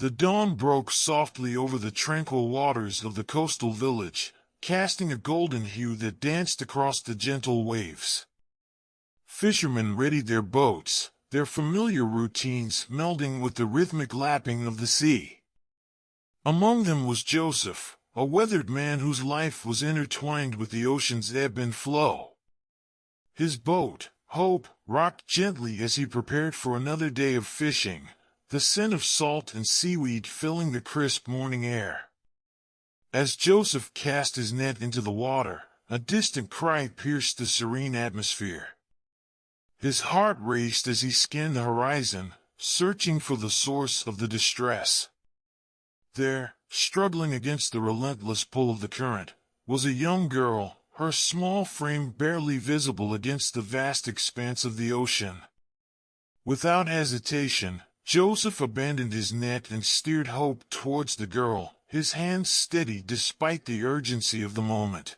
The dawn broke softly over the tranquil waters of the coastal village, casting a golden hue that danced across the gentle waves. Fishermen readied their boats, their familiar routines melding with the rhythmic lapping of the sea. Among them was Joseph, a weathered man whose life was intertwined with the ocean's ebb and flow. His boat, Hope, rocked gently as he prepared for another day of fishing, the scent of salt and seaweed filling the crisp morning air. As Joseph cast his net into the water, a distant cry pierced the serene atmosphere. His heart raced as he scanned the horizon, searching for the source of the distress. There, struggling against the relentless pull of the current, was a young girl, her small frame barely visible against the vast expanse of the ocean. Without hesitation, Joseph abandoned his net and steered Hope towards the girl, his hands steady despite the urgency of the moment.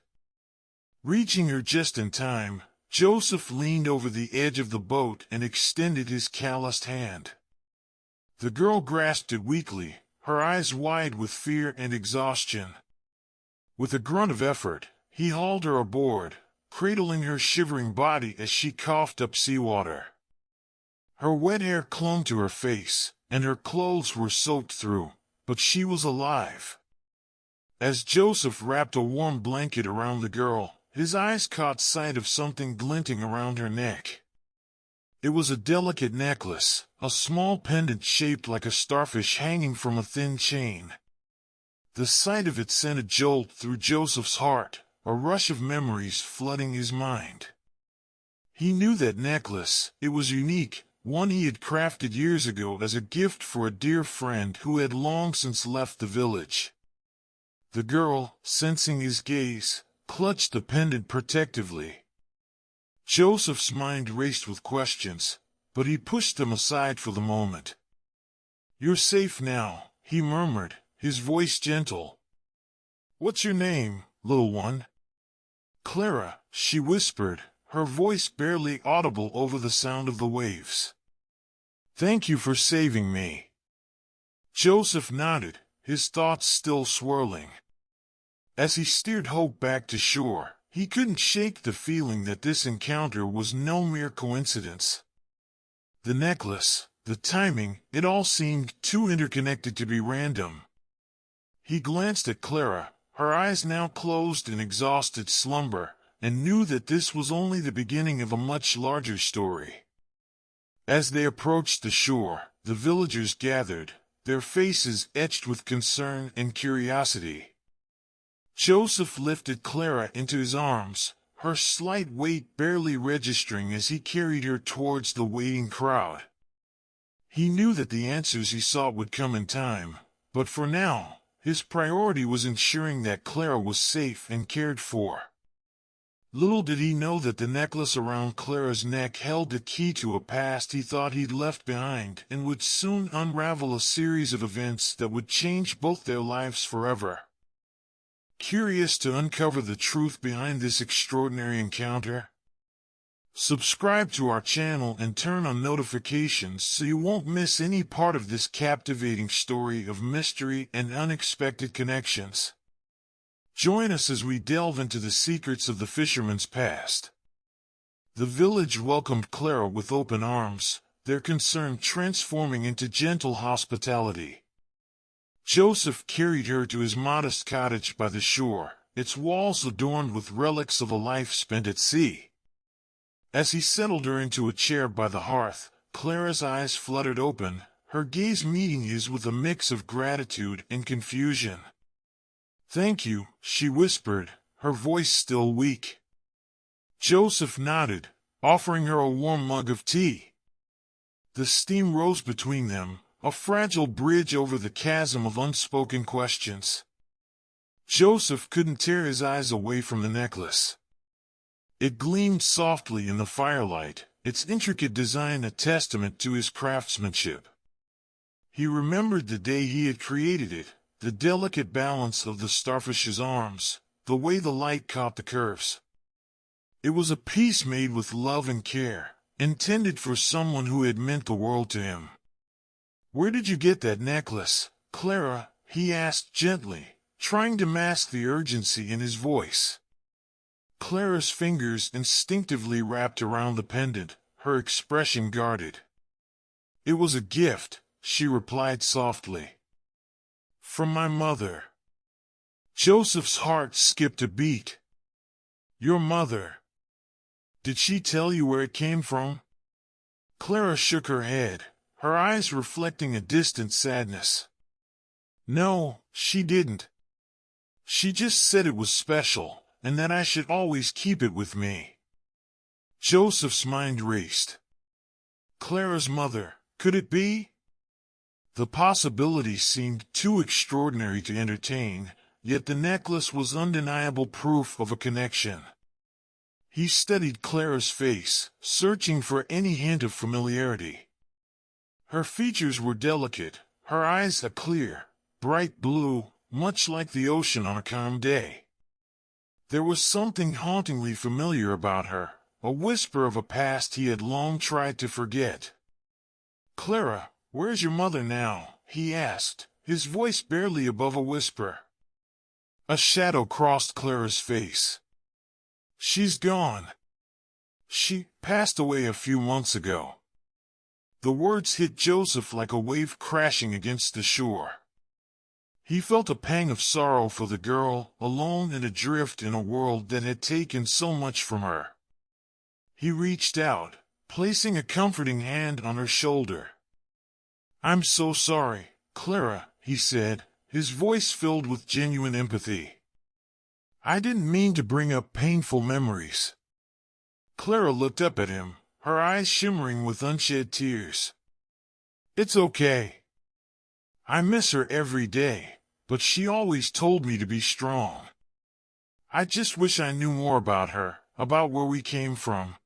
Reaching her just in time, Joseph leaned over the edge of the boat and extended his calloused hand. The girl grasped it weakly, her eyes wide with fear and exhaustion. With a grunt of effort, he hauled her aboard, cradling her shivering body as she coughed up seawater. Her wet hair clung to her face, and her clothes were soaked through, but she was alive. As Joseph wrapped a warm blanket around the girl, his eyes caught sight of something glinting around her neck. It was a delicate necklace, a small pendant shaped like a starfish hanging from a thin chain. The sight of it sent a jolt through Joseph's heart, a rush of memories flooding his mind. He knew that necklace, it was unique, one he had crafted years ago as a gift for a dear friend who had long since left the village. The girl, sensing his gaze, clutched the pendant protectively. Joseph's mind raced with questions, but he pushed them aside for the moment. "You're safe now," he murmured, his voice gentle. "What's your name, little one?" "Clara," she whispered, her voice barely audible over the sound of the waves. "Thank you for saving me." Joseph nodded, his thoughts still swirling. As he steered Hope back to shore, he couldn't shake the feeling that this encounter was no mere coincidence. The necklace, the timing, it all seemed too interconnected to be random. He glanced at Clara, her eyes now closed in exhausted slumber, and knew that this was only the beginning of a much larger story. As they approached the shore, the villagers gathered, their faces etched with concern and curiosity. Joseph lifted Clara into his arms, her slight weight barely registering as he carried her towards the waiting crowd. He knew that the answers he sought would come in time, but for now, his priority was ensuring that Clara was safe and cared for. Little did he know that the necklace around Clara's neck held the key to a past he thought he'd left behind and would soon unravel a series of events that would change both their lives forever. Curious to uncover the truth behind this extraordinary encounter? Subscribe to our channel and turn on notifications so you won't miss any part of this captivating story of mystery and unexpected connections. Join us as we delve into the secrets of the fisherman's past. The village welcomed Clara with open arms, their concern transforming into gentle hospitality. Joseph carried her to his modest cottage by the shore, its walls adorned with relics of a life spent at sea. As he settled her into a chair by the hearth, Clara's eyes fluttered open, her gaze meeting his with a mix of gratitude and confusion. "Thank you," she whispered, her voice still weak. Joseph nodded, offering her a warm mug of tea. The steam rose between them, a fragile bridge over the chasm of unspoken questions. Joseph couldn't tear his eyes away from the necklace. It gleamed softly in the firelight, its intricate design a testament to his craftsmanship. He remembered the day he had created it, the delicate balance of the starfish's arms, the way the light caught the curves. It was a piece made with love and care, intended for someone who had meant the world to him. "Where did you get that necklace?" Clara?" he asked gently, trying to mask the urgency in his voice. Clara's fingers instinctively wrapped around the pendant, her expression guarded. "It was a gift," she replied softly. "From my mother." Joseph's heart skipped a beat. "Your mother? Did she tell you where it came from?" Clara shook her head, her eyes reflecting a distant sadness. "No, she didn't. She just said it was special, and that I should always keep it with me." Joseph's mind raced. Clara's mother, could it be? The possibility seemed too extraordinary to entertain, yet the necklace was undeniable proof of a connection. He studied Clara's face, searching for any hint of familiarity. Her features were delicate, her eyes a clear, bright blue, much like the ocean on a calm day. There was something hauntingly familiar about her, a whisper of a past he had long tried to forget. "Clara, where's your mother now?" he asked, his voice barely above a whisper. A shadow crossed Clara's face. "She's gone. She passed away a few months ago." The words hit Joseph like a wave crashing against the shore. He felt a pang of sorrow for the girl, alone and adrift in a world that had taken so much from her. He reached out, placing a comforting hand on her shoulder. "I'm so sorry, Clara," he said, his voice filled with genuine empathy. "I didn't mean to bring up painful memories." Clara looked up at him, her eyes shimmering with unshed tears. "It's okay. I miss her every day, but she always told me to be strong. I just wish I knew more about her, about where we came from."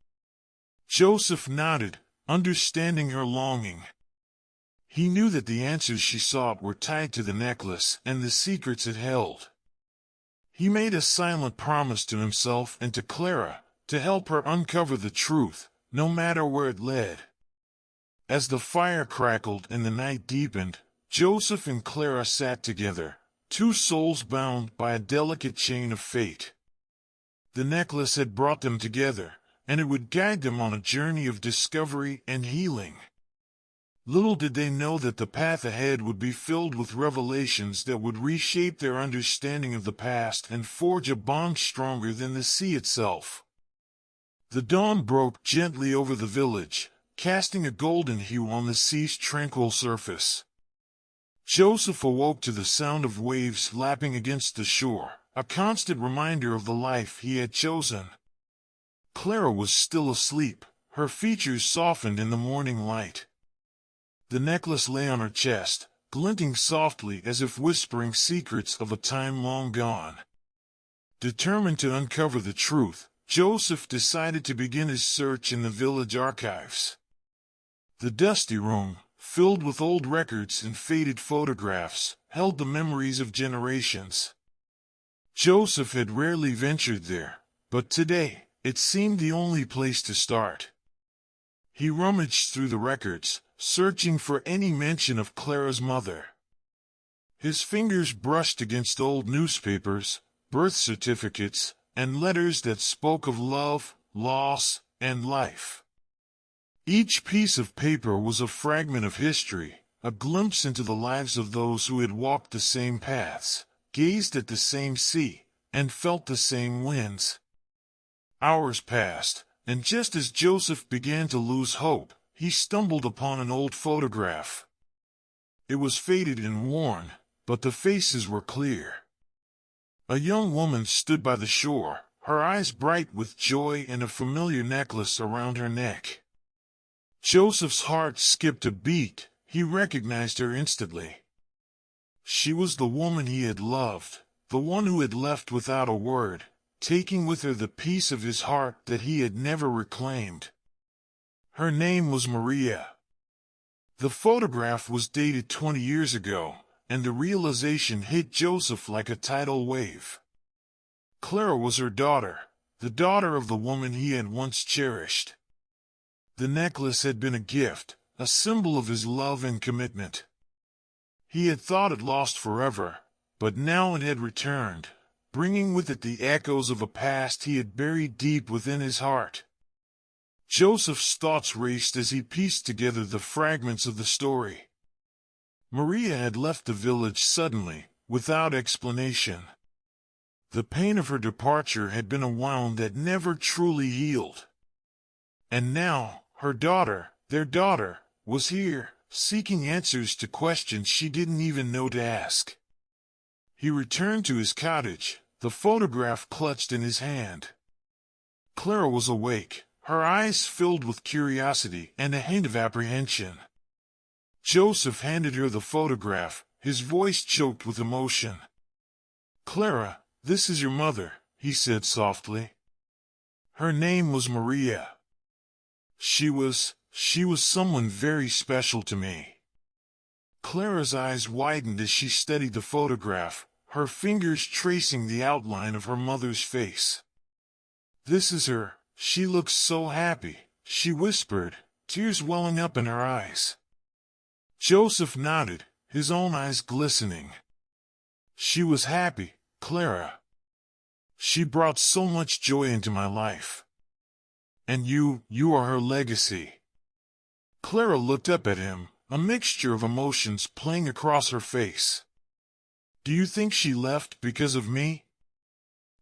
Joseph nodded, understanding her longing. He knew that the answers she sought were tied to the necklace and the secrets it held. He made a silent promise to himself and to Clara, to help her uncover the truth, no matter where it led. As the fire crackled and the night deepened, Joseph and Clara sat together, two souls bound by a delicate chain of fate. The necklace had brought them together, and it would guide them on a journey of discovery and healing. Little did they know that the path ahead would be filled with revelations that would reshape their understanding of the past and forge a bond stronger than the sea itself. The dawn broke gently over the village, casting a golden hue on the sea's tranquil surface. Joseph awoke to the sound of waves lapping against the shore, a constant reminder of the life he had chosen. Clara was still asleep, her features softened in the morning light. The necklace lay on her chest, glinting softly as if whispering secrets of a time long gone. Determined to uncover the truth, Joseph decided to begin his search in the village archives. The dusty room, filled with old records and faded photographs, held the memories of generations. Joseph had rarely ventured there, but today, it seemed the only place to start. He rummaged through the records, searching for any mention of Clara's mother. His fingers brushed against old newspapers, birth certificates, and letters that spoke of love, loss, and life. Each piece of paper was a fragment of history, a glimpse into the lives of those who had walked the same paths, gazed at the same sea, and felt the same winds. Hours passed, and just as Joseph began to lose hope, he stumbled upon an old photograph. It was faded and worn, but the faces were clear. A young woman stood by the shore, her eyes bright with joy and a familiar necklace around her neck. Joseph's heart skipped a beat. He recognized her instantly. She was the woman he had loved, the one who had left without a word, taking with her the piece of his heart that he had never reclaimed. Her name was Maria. The photograph was dated 20 years ago, and the realization hit Joseph like a tidal wave. Clara was her daughter, the daughter of the woman he had once cherished. The necklace had been a gift, a symbol of his love and commitment. He had thought it lost forever, but now it had returned, bringing with it the echoes of a past he had buried deep within his heart. Joseph's thoughts raced as he pieced together the fragments of the story. Maria had left the village suddenly, without explanation. The pain of her departure had been a wound that never truly healed. And now, her daughter, their daughter, was here, seeking answers to questions she didn't even know to ask. He returned to his cottage, the photograph clutched in his hand. Clara was awake, her eyes filled with curiosity and a hint of apprehension. Joseph handed her the photograph, his voice choked with emotion. "Clara, this is your mother," he said softly. Her name was Maria. She was someone very special to me. Clara's eyes widened as she studied the photograph, her fingers tracing the outline of her mother's face. "This is her. She looks so happy," she whispered, tears welling up in her eyes. Joseph nodded, his own eyes glistening. "She was happy, Clara. She brought so much joy into my life. And you are her legacy." Clara looked up at him, a mixture of emotions playing across her face. "Do you think she left because of me?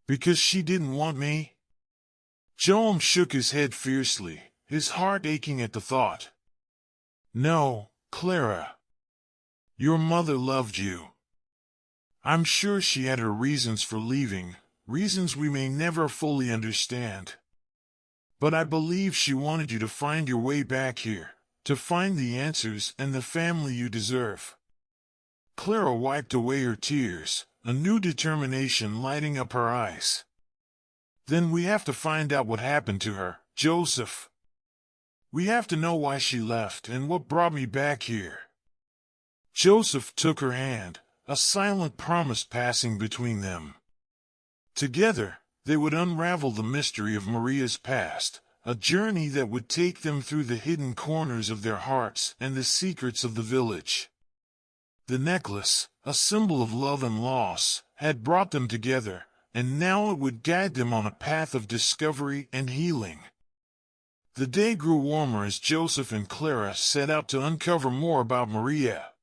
Because she didn't want me?" Joam shook his head fiercely, his heart aching at the thought. "No, Clara. Your mother loved you. I'm sure she had her reasons for leaving, reasons we may never fully understand. But I believe she wanted you to find your way back here, to find the answers and the family you deserve." Clara wiped away her tears, a new determination lighting up her eyes. "Then we have to find out what happened to her, Joseph. We have to know why she left and what brought me back here." Joseph took her hand, a silent promise passing between them. Together, they would unravel the mystery of Maria's past, a journey that would take them through the hidden corners of their hearts and the secrets of the village. The necklace, a symbol of love and loss, had brought them together, and now it would guide them on a path of discovery and healing. The day grew warmer as Joseph and Clara set out to uncover more about Maria.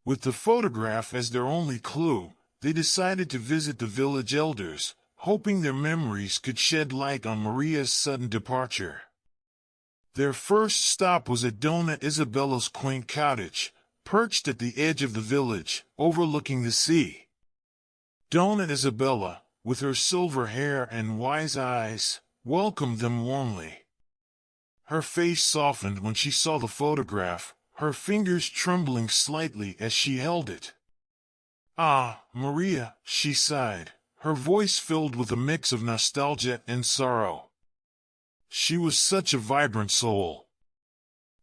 With the photograph as their only clue, they decided to visit the village elders, hoping their memories could shed light on Maria's sudden departure. Their first stop was at Dona Isabella's quaint cottage, perched at the edge of the village, overlooking the sea. Dona Isabella, with her silver hair and wise eyes, welcomed them warmly. Her face softened when she saw the photograph, her fingers trembling slightly as she held it. "Ah, Maria," she sighed, her voice filled with a mix of nostalgia and sorrow. She was such a vibrant soul.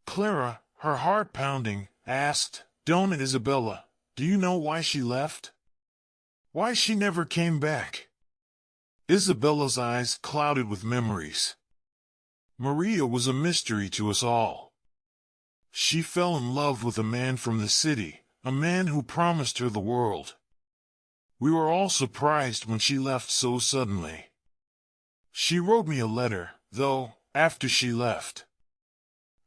Clara, her heart pounding, asked, "Dona Isabella, do you know why she left? Why she never came back?" Isabella's eyes clouded with memories. Maria was a mystery to us all. She fell in love with a man from the city, a man who promised her the world. We were all surprised when she left so suddenly. She wrote me a letter, though, after she left.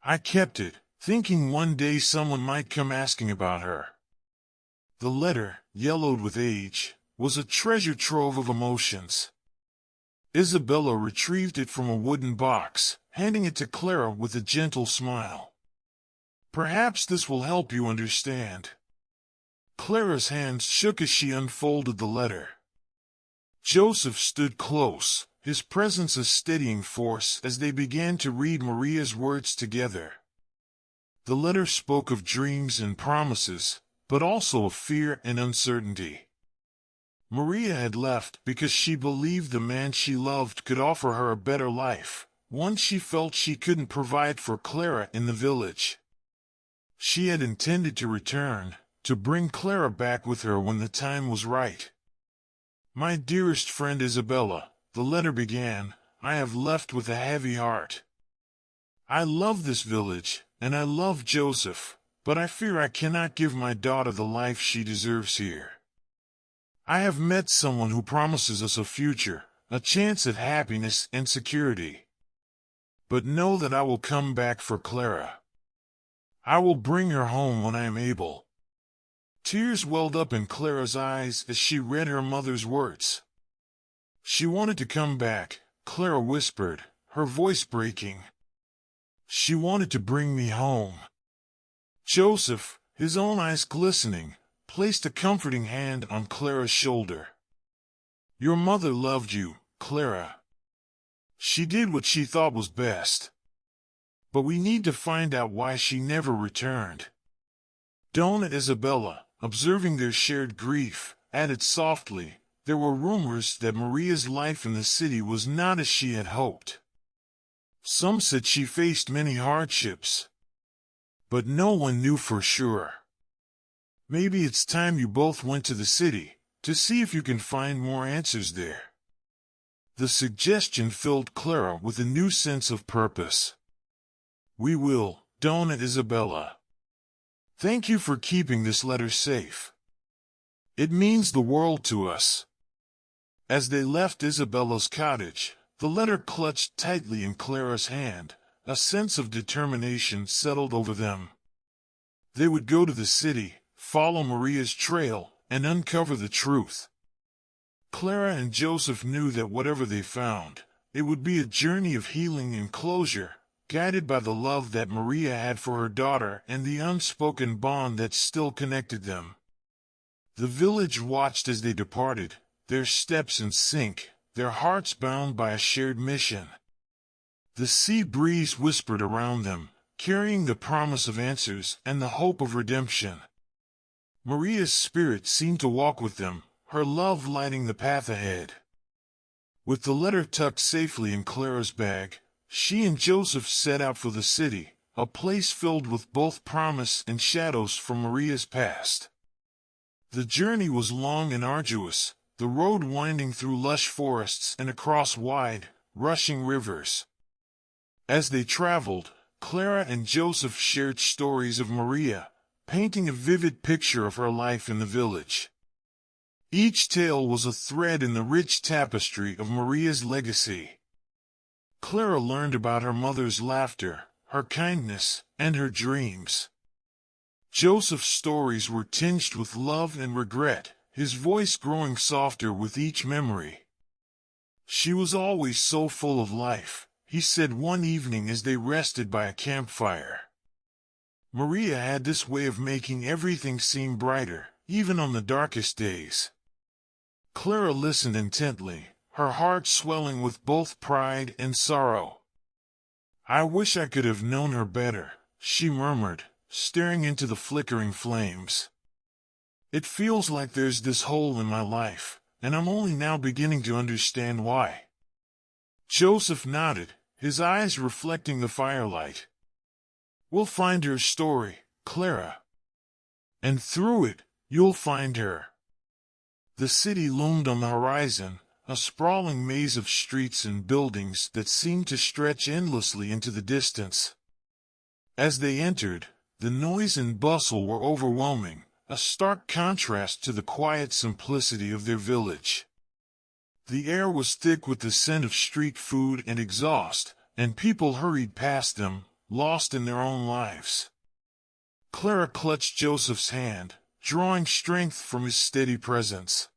I kept it, thinking one day someone might come asking about her. The letter, yellowed with age, was a treasure trove of emotions. Isabella retrieved it from a wooden box, handing it to Clara with a gentle smile. "Perhaps this will help you understand." Clara's hands shook as she unfolded the letter. Joseph stood close, his presence a steadying force as they began to read Maria's words together. The letter spoke of dreams and promises, but also of fear and uncertainty. Maria had left because she believed the man she loved could offer her a better life, one she felt she couldn't provide for Clara in the village. She had intended to return, to bring Clara back with her when the time was right. "My dearest friend Isabella," the letter began, "I have left with a heavy heart. I love this village, and I love Joseph, but I fear I cannot give my daughter the life she deserves here. I have met someone who promises us a future, a chance at happiness and security. But know that I will come back for Clara. I will bring her home when I am able." Tears welled up in Clara's eyes as she read her mother's words. She wanted to come back, Clara whispered, her voice breaking. "She wanted to bring me home." Joseph, his own eyes glistening, placed a comforting hand on Clara's shoulder. "Your mother loved you, Clara. She did what she thought was best. But we need to find out why she never returned." Donna Isabella, observing their shared grief, added softly, "There were rumors that Maria's life in the city was not as she had hoped. Some said she faced many hardships. But no one knew for sure. Maybe it's time you both went to the city, to see if you can find more answers there." The suggestion filled Clara with a new sense of purpose. "We will, Donna Isabella. Thank you for keeping this letter safe. It means the world to us." As they left Isabella's cottage, the letter clutched tightly in Clara's hand. A sense of determination settled over them. They would go to the city, follow Maria's trail, and uncover the truth. Clara and Joseph knew that whatever they found, it would be a journey of healing and closure, guided by the love that Maria had for her daughter and the unspoken bond that still connected them. The village watched as they departed, their steps in sync, their hearts bound by a shared mission. The sea breeze whispered around them, carrying the promise of answers and the hope of redemption. Maria's spirit seemed to walk with them, her love lighting the path ahead. With the letter tucked safely in Clara's bag, she and Joseph set out for the city, a place filled with both promise and shadows from Maria's past. The journey was long and arduous, the road winding through lush forests and across wide, rushing rivers. As they traveled, Clara and Joseph shared stories of Maria, painting a vivid picture of her life in the village. Each tale was a thread in the rich tapestry of Maria's legacy. Clara learned about her mother's laughter, her kindness, and her dreams. Joseph's stories were tinged with love and regret, his voice growing softer with each memory. "She was always so full of life," he said one evening as they rested by a campfire. "Maria had this way of making everything seem brighter, even on the darkest days." Clara listened intently, her heart swelling with both pride and sorrow. "I wish I could have known her better," she murmured, staring into the flickering flames. "It feels like there's this hole in my life, and I'm only now beginning to understand why." Joseph nodded, his eyes reflecting the firelight. "We'll find her story, Clara. And through it, you'll find her." The city loomed on the horizon, a sprawling maze of streets and buildings that seemed to stretch endlessly into the distance. As they entered, the noise and bustle were overwhelming, a stark contrast to the quiet simplicity of their village. The air was thick with the scent of street food and exhaust, and people hurried past them, lost in their own lives. Clara clutched Joseph's hand, drawing strength from his steady presence.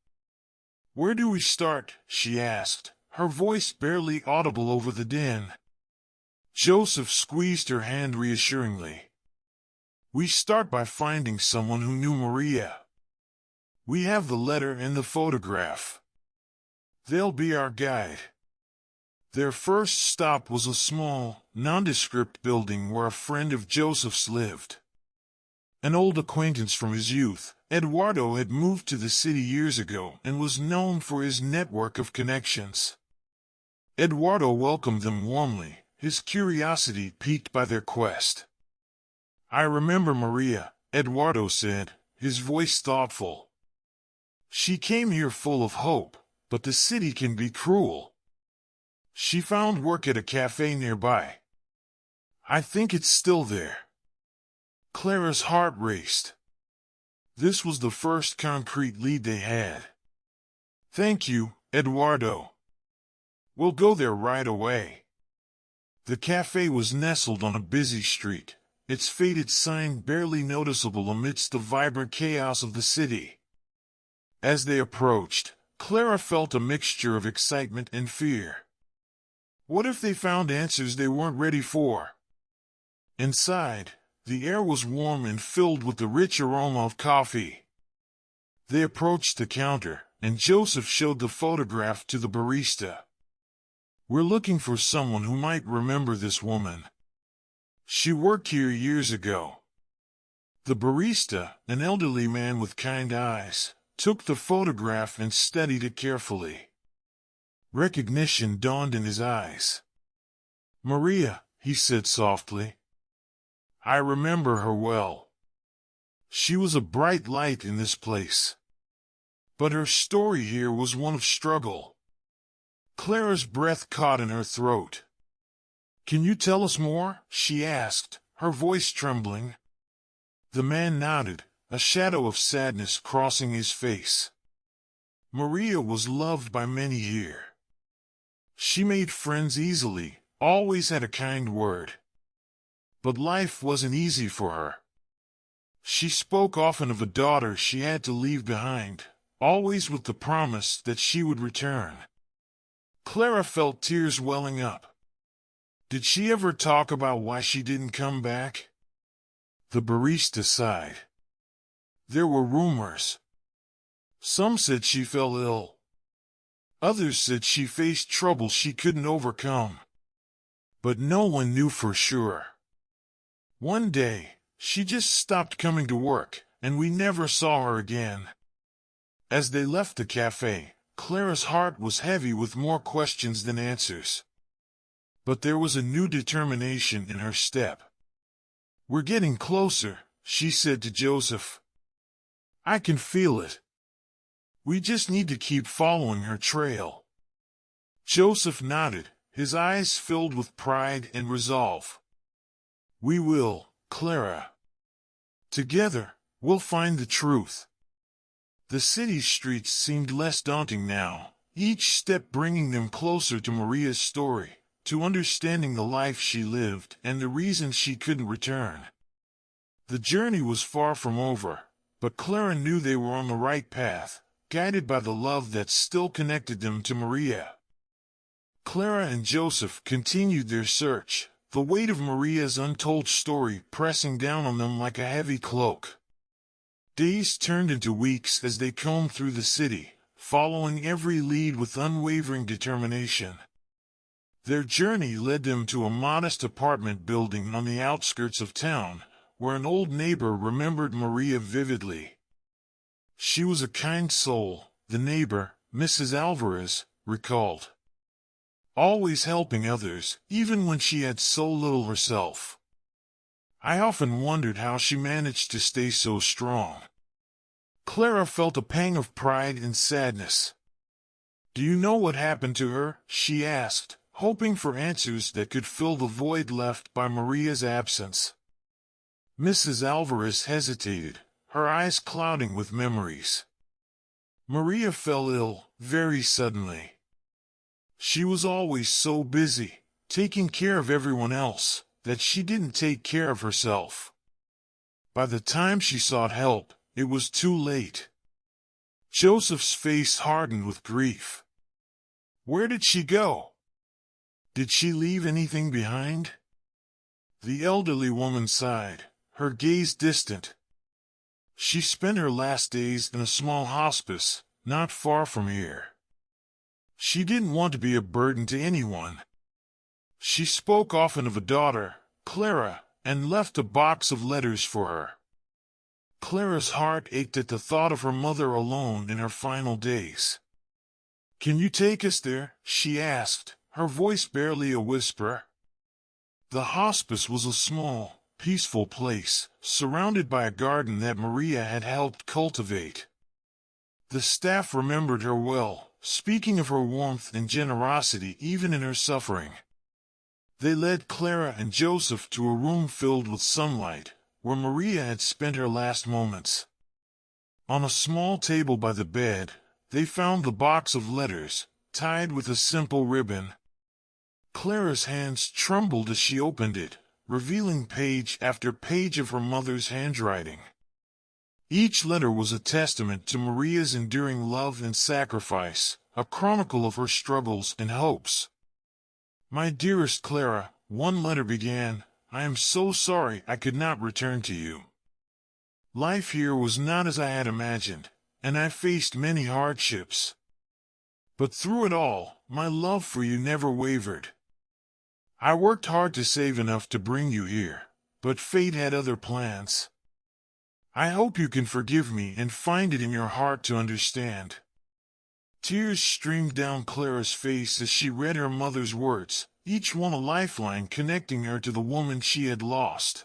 "Where do we start?" she asked, her voice barely audible over the din. Joseph squeezed her hand reassuringly. "We start by finding someone who knew Maria. We have the letter and the photograph. They'll be our guide." Their first stop was a small, nondescript building where a friend of Joseph's lived. An old acquaintance from his youth, Eduardo had moved to the city years ago and was known for his network of connections. Eduardo welcomed them warmly, his curiosity piqued by their quest. "I remember Maria," Eduardo said, his voice thoughtful. "She came here full of hope, but the city can be cruel. She found work at a cafe nearby. I think it's still there." Clara's heart raced. This was the first concrete lead they had. "Thank you, Eduardo. We'll go there right away." The cafe was nestled on a busy street, its faded sign barely noticeable amidst the vibrant chaos of the city. As they approached, Clara felt a mixture of excitement and fear. What if they found answers they weren't ready for? Inside, the air was warm and filled with the rich aroma of coffee. They approached the counter, and Joseph showed the photograph to the barista. "We're looking for someone who might remember this woman. She worked here years ago." The barista, an elderly man with kind eyes, took the photograph and studied it carefully. Recognition dawned in his eyes. "Maria," he said softly. "I remember her well. She was a bright light in this place. But her story here was one of struggle." Clara's breath caught in her throat. "Can you tell us more?" she asked, her voice trembling. The man nodded, a shadow of sadness crossing his face. "Maria was loved by many here. She made friends easily, always had a kind word. But life wasn't easy for her. She spoke often of a daughter she had to leave behind, always with the promise that she would return." Clara felt tears welling up. "Did she ever talk about why she didn't come back?" The barista sighed. "There were rumors. Some said she fell ill. Others said she faced trouble she couldn't overcome. But no one knew for sure. One day, she just stopped coming to work, and we never saw her again." As they left the cafe, Clara's heart was heavy with more questions than answers. But there was a new determination in her step. "We're getting closer," she said to Joseph. "I can feel it. We just need to keep following her trail." Joseph nodded, his eyes filled with pride and resolve. "We will, Clara. Together, we'll find the truth." The city's streets seemed less daunting now, each step bringing them closer to Maria's story, to understanding the life she lived and the reasons she couldn't return. The journey was far from over, but Clara knew they were on the right path, guided by the love that still connected them to Maria. Clara and Joseph continued their search, the weight of Maria's untold story pressing down on them like a heavy cloak. Days turned into weeks as they combed through the city, following every lead with unwavering determination. Their journey led them to a modest apartment building on the outskirts of town, where an old neighbor remembered Maria vividly. She was a kind soul, the neighbor, Mrs. Alvarez, recalled. Always helping others, even when she had so little herself. "I often wondered how she managed to stay so strong." Clara felt a pang of pride and sadness. "Do you know what happened to her?" she asked, hoping for answers that could fill the void left by Maria's absence. Mrs. Alvarez hesitated, her eyes clouding with memories. "Maria fell ill, very suddenly. She was always so busy, taking care of everyone else, that she didn't take care of herself. By the time she sought help, it was too late." Joseph's face hardened with grief. "Where did she go? Did she leave anything behind?" The elderly woman sighed, her gaze distant. "She spent her last days in a small hospice, not far from here. She didn't want to be a burden to anyone. She spoke often of a daughter, Clara, and left a box of letters for her." Clara's heart ached at the thought of her mother alone in her final days. "Can you take us there?" she asked, her voice barely a whisper. The hospice was a small, peaceful place, surrounded by a garden that Maria had helped cultivate. The staff remembered her well, speaking of her warmth and generosity even in her suffering. They led Clara and Joseph to a room filled with sunlight, where Maria had spent her last moments. On a small table by the bed, they found the box of letters, tied with a simple ribbon. Clara's hands trembled as she opened it, revealing page after page of her mother's handwriting. Each letter was a testament to Maria's enduring love and sacrifice, a chronicle of her struggles and hopes. "My dearest Clara," one letter began, "I am so sorry I could not return to you. Life here was not as I had imagined, and I faced many hardships. But through it all, my love for you never wavered. I worked hard to save enough to bring you here, but fate had other plans. I hope you can forgive me and find it in your heart to understand." Tears streamed down Clara's face as she read her mother's words, each one a lifeline connecting her to the woman she had lost.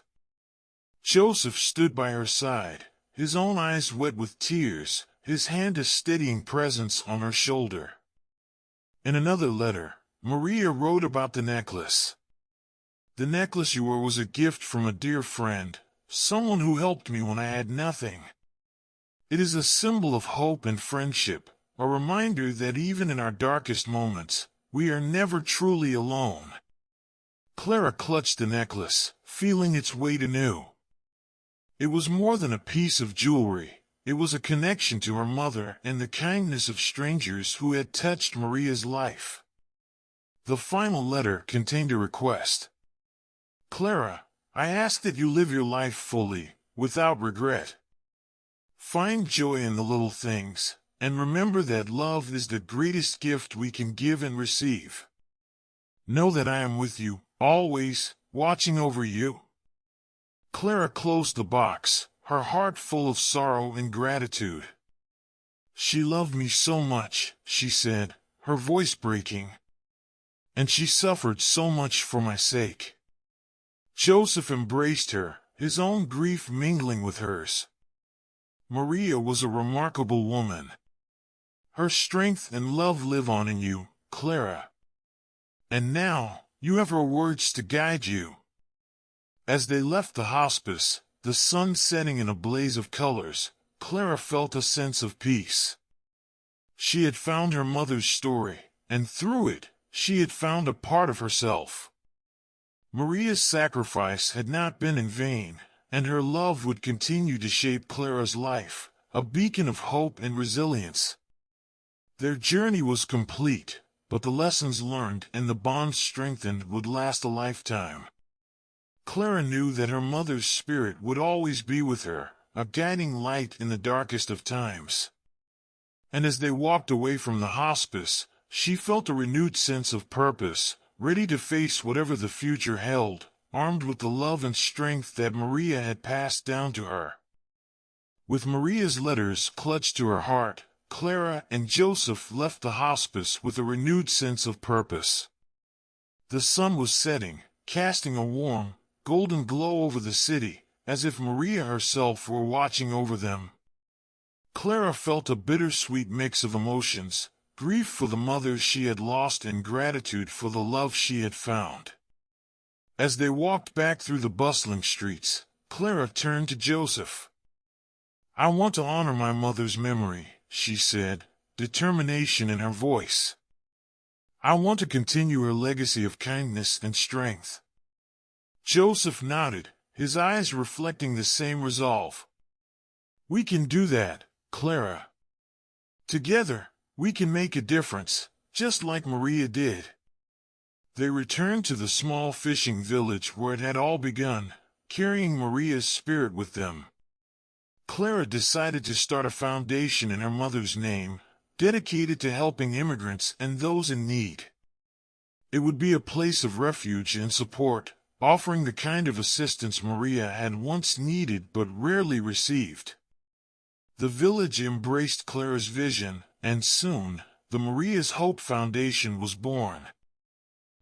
Joseph stood by her side, his own eyes wet with tears, his hand a steadying presence on her shoulder. In another letter, Maria wrote about the necklace. "The necklace you wore was a gift from a dear friend, someone who helped me when I had nothing. It is a symbol of hope and friendship, a reminder that even in our darkest moments, we are never truly alone." Clara clutched the necklace, feeling its weight anew. It was more than a piece of jewelry. It was a connection to her mother and the kindness of strangers who had touched Maria's life. The final letter contained a request. "Clara, I ask that you live your life fully, without regret. Find joy in the little things, and remember that love is the greatest gift we can give and receive. Know that I am with you, always, watching over you." Clara closed the box, her heart full of sorrow and gratitude. "She loved me so much," she said, her voice breaking. "And she suffered so much for my sake." Joseph embraced her, his own grief mingling with hers. "Maria was a remarkable woman. Her strength and love live on in you, Clara. And now, you have her words to guide you." As they left the hospice, the sun setting in a blaze of colors, Clara felt a sense of peace. She had found her mother's story, and through it, she had found a part of herself. Maria's sacrifice had not been in vain, and her love would continue to shape Clara's life, a beacon of hope and resilience. Their journey was complete, but the lessons learned and the bonds strengthened would last a lifetime. Clara knew that her mother's spirit would always be with her, a guiding light in the darkest of times. And as they walked away from the hospice, she felt a renewed sense of purpose, ready to face whatever the future held, armed with the love and strength that Maria had passed down to her. With Maria's letters clutched to her heart, Clara and Joseph left the hospice with a renewed sense of purpose. The sun was setting, casting a warm, golden glow over the city, as if Maria herself were watching over them. Clara felt a bittersweet mix of emotions, grief for the mother she had lost and gratitude for the love she had found. As they walked back through the bustling streets, Clara turned to Joseph. "I want to honor my mother's memory," she said, determination in her voice. "I want to continue her legacy of kindness and strength." Joseph nodded, his eyes reflecting the same resolve. "We can do that, Clara. Together, we can make a difference, just like Maria did." They returned to the small fishing village where it had all begun, carrying Maria's spirit with them. Clara decided to start a foundation in her mother's name, dedicated to helping immigrants and those in need. It would be a place of refuge and support, offering the kind of assistance Maria had once needed but rarely received. The village embraced Clara's vision, and soon, the Maria's Hope Foundation was born.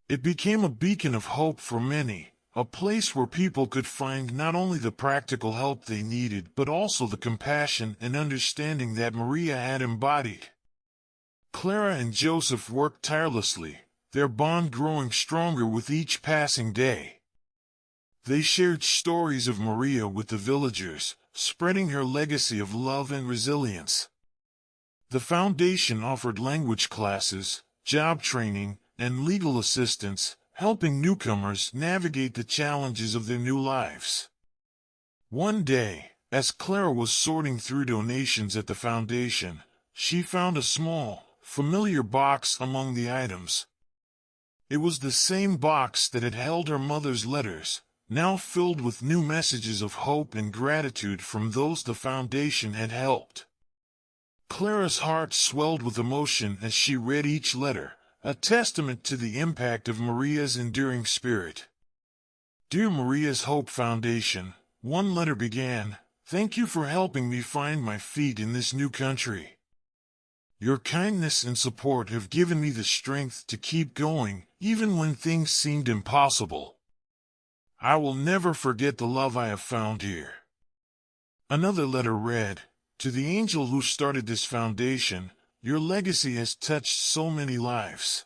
It became a beacon of hope for many, a place where people could find not only the practical help they needed but also the compassion and understanding that Maria had embodied. Clara and Joseph worked tirelessly, their bond growing stronger with each passing day. They shared stories of Maria with the villagers, spreading her legacy of love and resilience. The foundation offered language classes, job training, and legal assistance, helping newcomers navigate the challenges of their new lives. One day, as Clara was sorting through donations at the foundation, she found a small, familiar box among the items. It was the same box that had held her mother's letters, now filled with new messages of hope and gratitude from those the foundation had helped. Clara's heart swelled with emotion as she read each letter, a testament to the impact of Maria's enduring spirit. Dear Maria's Hope Foundation, one letter began, "Thank you for helping me find my feet in this new country. Your kindness and support have given me the strength to keep going, even when things seemed impossible. I will never forget the love I have found here." Another letter read, "To the angel who started this foundation, your legacy has touched so many lives.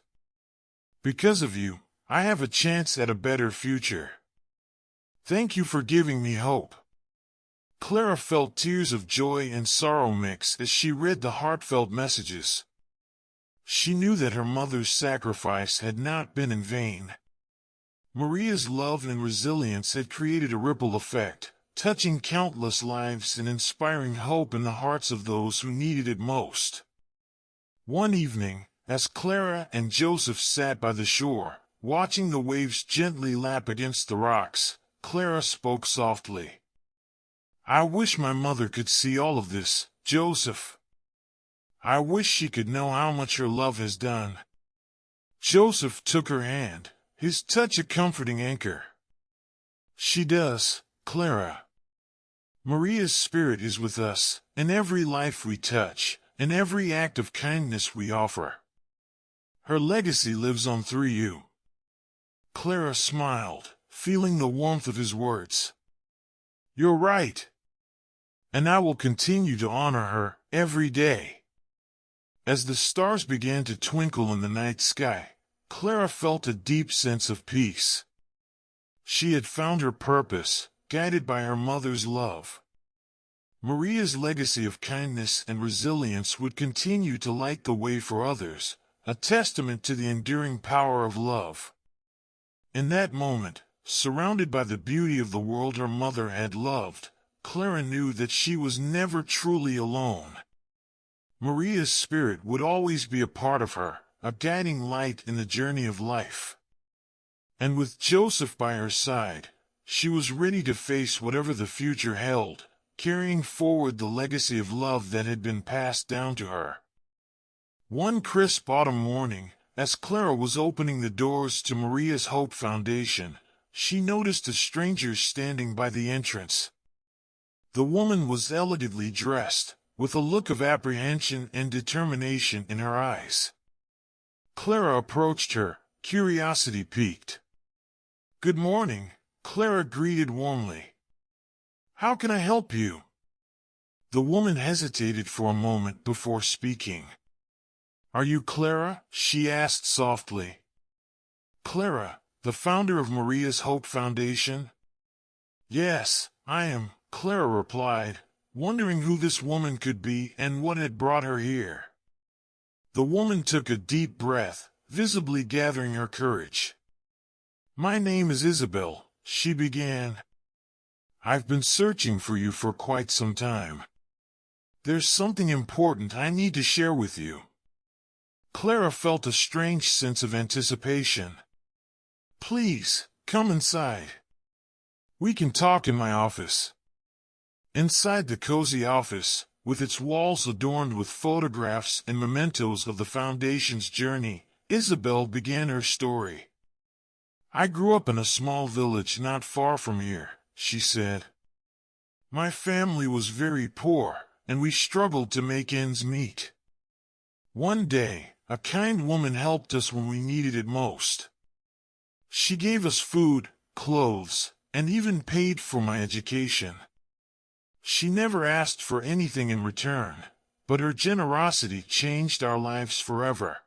Because of you, I have a chance at a better future. Thank you for giving me hope." Clara felt tears of joy and sorrow mix as she read the heartfelt messages. She knew that her mother's sacrifice had not been in vain. Maria's love and resilience had created a ripple effect, touching countless lives and inspiring hope in the hearts of those who needed it most. One evening, as Clara and Joseph sat by the shore, watching the waves gently lap against the rocks, Clara spoke softly. "I wish my mother could see all of this, Joseph. I wish she could know how much her love has done." Joseph took her hand, his touch a comforting anchor. "She does, Clara. Maria's spirit is with us, in every life we touch, in every act of kindness we offer. Her legacy lives on through you." Clara smiled, feeling the warmth of his words. "You're right. And I will continue to honor her every day." As the stars began to twinkle in the night sky, Clara felt a deep sense of peace. She had found her purpose, guided by her mother's love. Maria's legacy of kindness and resilience would continue to light the way for others, a testament to the enduring power of love. In that moment, surrounded by the beauty of the world her mother had loved, Clara knew that she was never truly alone. Maria's spirit would always be a part of her, a guiding light in the journey of life. And with Joseph by her side, she was ready to face whatever the future held, carrying forward the legacy of love that had been passed down to her. One crisp autumn morning, as Clara was opening the doors to Maria's Hope Foundation, she noticed a stranger standing by the entrance. The woman was elegantly dressed, with a look of apprehension and determination in her eyes. Clara approached her, curiosity piqued. "Good morning," Clara greeted warmly. "How can I help you?" The woman hesitated for a moment before speaking. "Are you Clara?" she asked softly. "Clara, the founder of Maria's Hope Foundation?" "Yes, I am," Clara replied, wondering who this woman could be and what had brought her here. The woman took a deep breath, visibly gathering her courage. "My name is Isabel," she began. "I've been searching for you for quite some time. There's something important I need to share with you." Clara felt a strange sense of anticipation. "Please, come inside. We can talk in my office." Inside the cozy office, with its walls adorned with photographs and mementos of the Foundation's journey, Isabel began her story. "I grew up in a small village not far from here," she said. "My family was very poor, and we struggled to make ends meet. One day, a kind woman helped us when we needed it most. She gave us food, clothes, and even paid for my education. She never asked for anything in return, but her generosity changed our lives forever."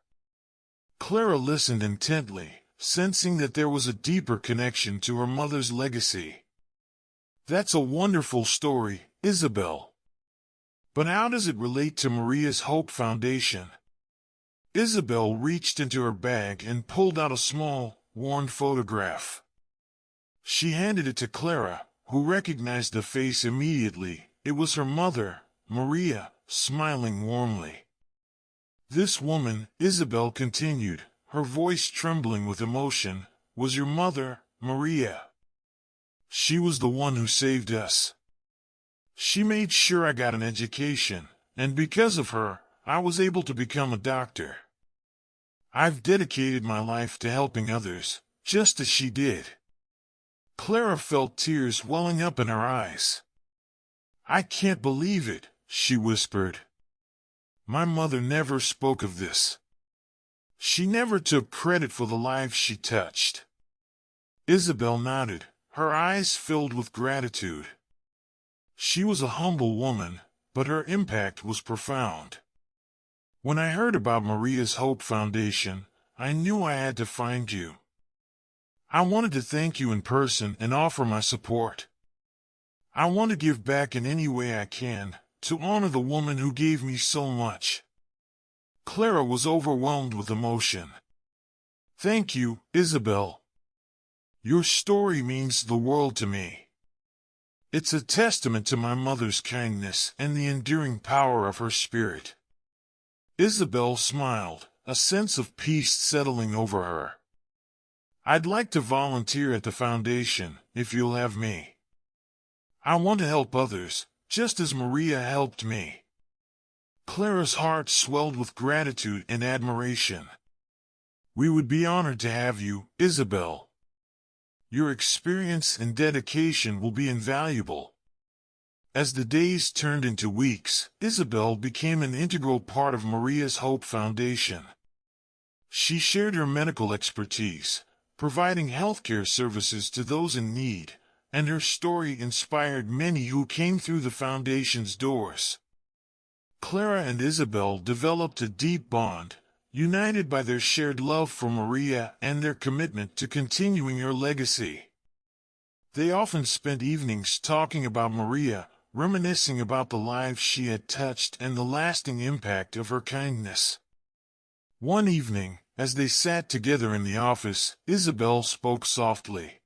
Clara listened intently, sensing that there was a deeper connection to her mother's legacy. That's a wonderful story, Isabel. But how does it relate to Maria's Hope Foundation? Isabel reached into her bag and pulled out a small, worn photograph. She handed it to Clara, who recognized the face immediately. It was her mother, Maria, smiling warmly. This woman, Isabel continued, her voice trembling with emotion, was your mother, Maria. She was the one who saved us. She made sure I got an education, and because of her, I was able to become a doctor. I've dedicated my life to helping others, just as she did. Clara felt tears welling up in her eyes. I can't believe it, she whispered. My mother never spoke of this. She never took credit for the lives she touched. Isabel nodded, her eyes filled with gratitude. She was a humble woman, but her impact was profound. When I heard about Maria's Hope Foundation, I knew I had to find you. I wanted to thank you in person and offer my support. I want to give back in any way I can, to honor the woman who gave me so much. Clara was overwhelmed with emotion. Thank you, Isabel. Your story means the world to me. It's a testament to my mother's kindness and the enduring power of her spirit. Isabel smiled, a sense of peace settling over her. I'd like to volunteer at the foundation, if you'll have me. I want to help others, just as Maria helped me. Clara's heart swelled with gratitude and admiration. We would be honored to have you, Isabel. Your experience and dedication will be invaluable. As the days turned into weeks, Isabel became an integral part of Maria's Hope Foundation. She shared her medical expertise, providing healthcare services to those in need, and her story inspired many who came through the foundation's doors. Clara and Isabel developed a deep bond, united by their shared love for Maria and their commitment to continuing her legacy. They often spent evenings talking about Maria, reminiscing about the lives she had touched and the lasting impact of her kindness. One evening, as they sat together in the office, Isabel spoke softly.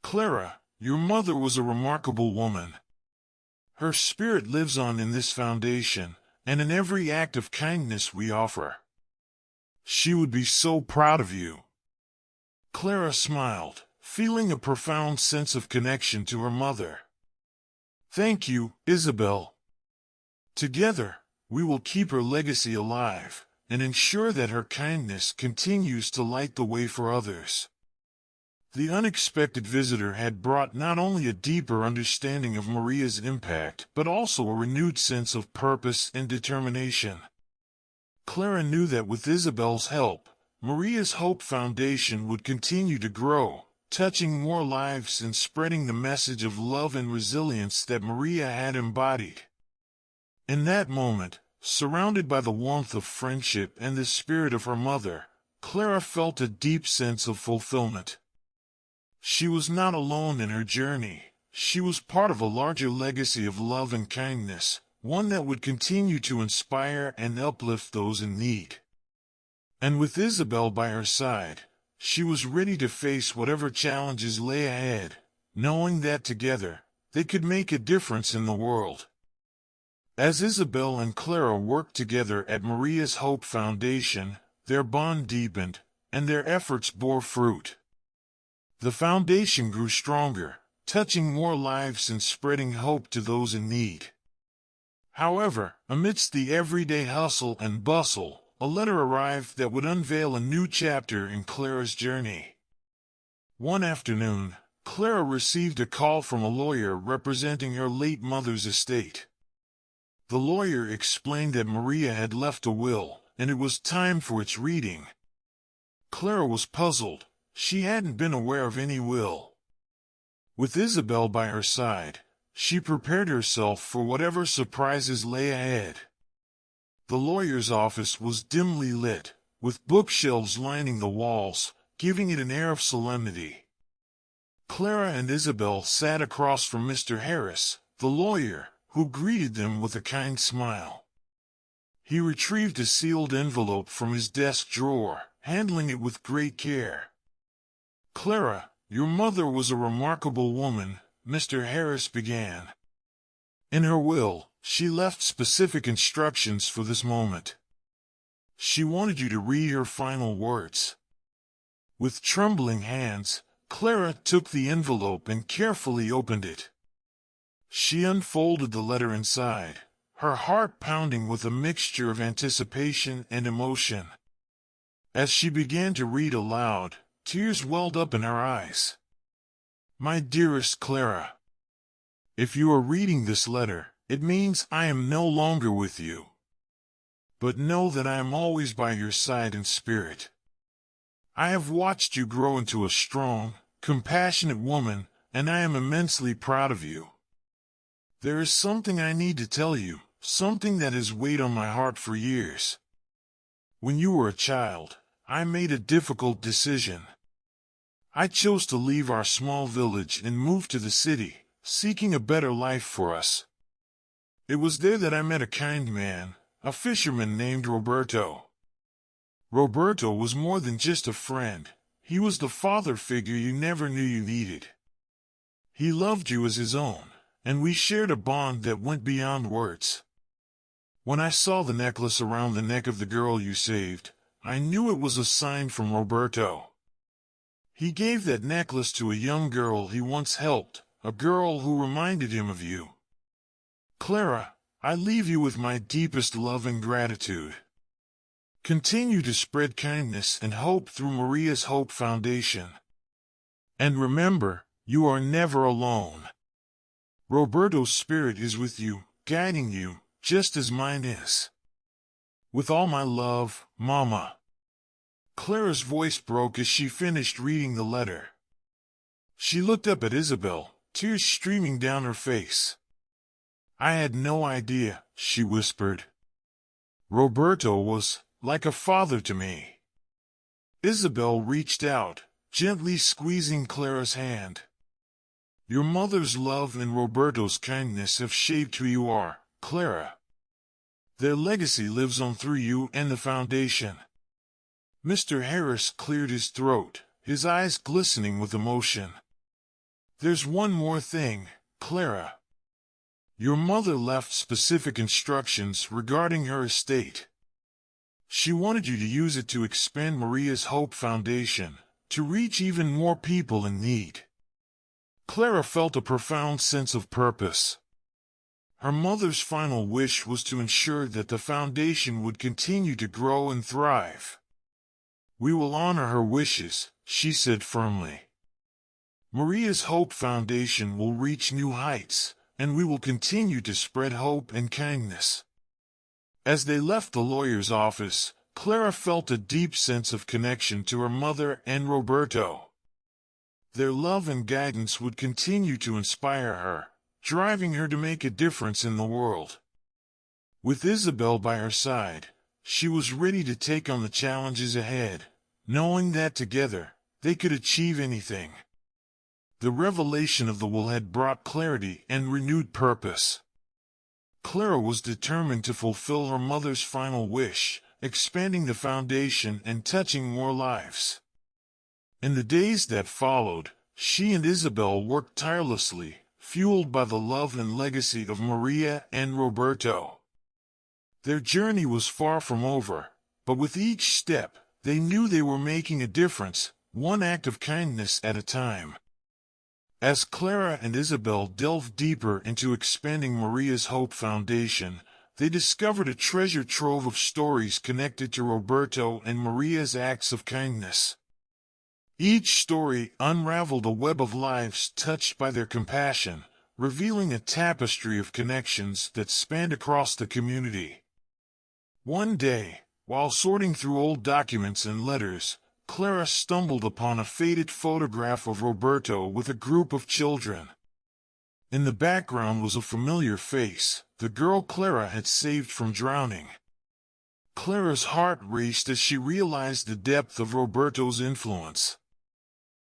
Clara, your mother was a remarkable woman. Her spirit lives on in this foundation, and in every act of kindness we offer. She would be so proud of you. Clara smiled, feeling a profound sense of connection to her mother. Thank you, Isabel. Together, we will keep her legacy alive, and ensure that her kindness continues to light the way for others. The unexpected visitor had brought not only a deeper understanding of Maria's impact, but also a renewed sense of purpose and determination. Clara knew that with Isabel's help, Maria's Hope Foundation would continue to grow, touching more lives and spreading the message of love and resilience that Maria had embodied. In that moment, surrounded by the warmth of friendship and the spirit of her mother, Clara felt a deep sense of fulfillment. She was not alone in her journey. She was part of a larger legacy of love and kindness, one that would continue to inspire and uplift those in need. And with Isabel by her side, she was ready to face whatever challenges lay ahead, knowing that together, they could make a difference in the world. As Isabel and Clara worked together at Maria's Hope Foundation, their bond deepened, and their efforts bore fruit. The foundation grew stronger, touching more lives and spreading hope to those in need. However, amidst the everyday hustle and bustle, a letter arrived that would unveil a new chapter in Clara's journey. One afternoon, Clara received a call from a lawyer representing her late mother's estate. The lawyer explained that Maria had left a will, and it was time for its reading. Clara was puzzled. She hadn't been aware of any will. With Isabel by her side, she prepared herself for whatever surprises lay ahead. The lawyer's office was dimly lit, with bookshelves lining the walls, giving it an air of solemnity. Clara and Isabel sat across from Mr. Harris, the lawyer, who greeted them with a kind smile. He retrieved a sealed envelope from his desk drawer, handling it with great care. "Clara, your mother was a remarkable woman," Mr. Harris began. "In her will, she left specific instructions for this moment. She wanted you to read her final words." With trembling hands, Clara took the envelope and carefully opened it. She unfolded the letter inside, her heart pounding with a mixture of anticipation and emotion. As she began to read aloud, tears welled up in her eyes. "My dearest Clara, if you are reading this letter, it means I am no longer with you. But know that I am always by your side in spirit. I have watched you grow into a strong, compassionate woman, and I am immensely proud of you. There is something I need to tell you, something that has weighed on my heart for years. When you were a child, I made a difficult decision. I chose to leave our small village and move to the city, seeking a better life for us. It was there that I met a kind man, a fisherman named Roberto. Roberto was more than just a friend. He was the father figure you never knew you needed. He loved you as his own, and we shared a bond that went beyond words. When I saw the necklace around the neck of the girl you saved, I knew it was a sign from Roberto. He gave that necklace to a young girl he once helped, a girl who reminded him of you. Clara, I leave you with my deepest love and gratitude. Continue to spread kindness and hope through Maria's Hope Foundation. And remember, you are never alone. Roberto's spirit is with you, guiding you, just as mine is. With all my love, Mama." Clara's voice broke as she finished reading the letter. She looked up at Isabel, tears streaming down her face. "I had no idea," she whispered. "Roberto was like a father to me." Isabel reached out, gently squeezing Clara's hand. "Your mother's love and Roberto's kindness have shaped who you are, Clara. Their legacy lives on through you and the foundation." Mr. Harris cleared his throat, his eyes glistening with emotion. "There's one more thing, Clara. Your mother left specific instructions regarding her estate. She wanted you to use it to expand Maria's Hope Foundation, to reach even more people in need." Clara felt a profound sense of purpose. Her mother's final wish was to ensure that the foundation would continue to grow and thrive. "We will honor her wishes," she said firmly. "Maria's Hope Foundation will reach new heights, and we will continue to spread hope and kindness." As they left the lawyer's office, Clara felt a deep sense of connection to her mother and Roberto. Their love and guidance would continue to inspire her, driving her to make a difference in the world. With Isabel by her side, she was ready to take on the challenges ahead, knowing that together, they could achieve anything. The revelation of the will had brought clarity and renewed purpose. Clara was determined to fulfill her mother's final wish, expanding the foundation and touching more lives. In the days that followed, she and Isabel worked tirelessly, fueled by the love and legacy of Maria and Roberto. Their journey was far from over, but with each step, they knew they were making a difference, one act of kindness at a time. As Clara and Isabel delved deeper into expanding Maria's Hope Foundation, they discovered a treasure trove of stories connected to Roberto and Maria's acts of kindness. Each story unraveled a web of lives touched by their compassion, revealing a tapestry of connections that spanned across the community. One day, while sorting through old documents and letters, Clara stumbled upon a faded photograph of Roberto with a group of children. In the background was a familiar face, the girl Clara had saved from drowning. Clara's heart raced as she realized the depth of Roberto's influence.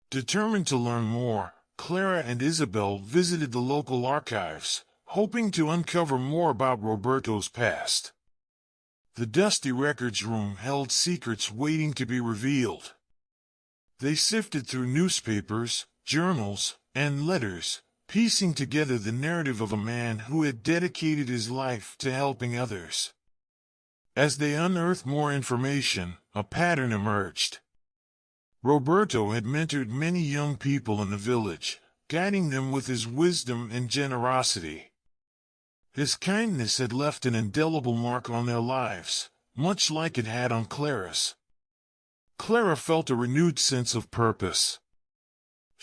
Determined to learn more, Clara and Isabel visited the local archives, hoping to uncover more about Roberto's past. The dusty records room held secrets waiting to be revealed. They sifted through newspapers, journals, and letters, piecing together the narrative of a man who had dedicated his life to helping others. As they unearthed more information, a pattern emerged. Roberto had mentored many young people in the village, guiding them with his wisdom and generosity. His kindness had left an indelible mark on their lives, much like it had on Clara's. Clara felt a renewed sense of purpose.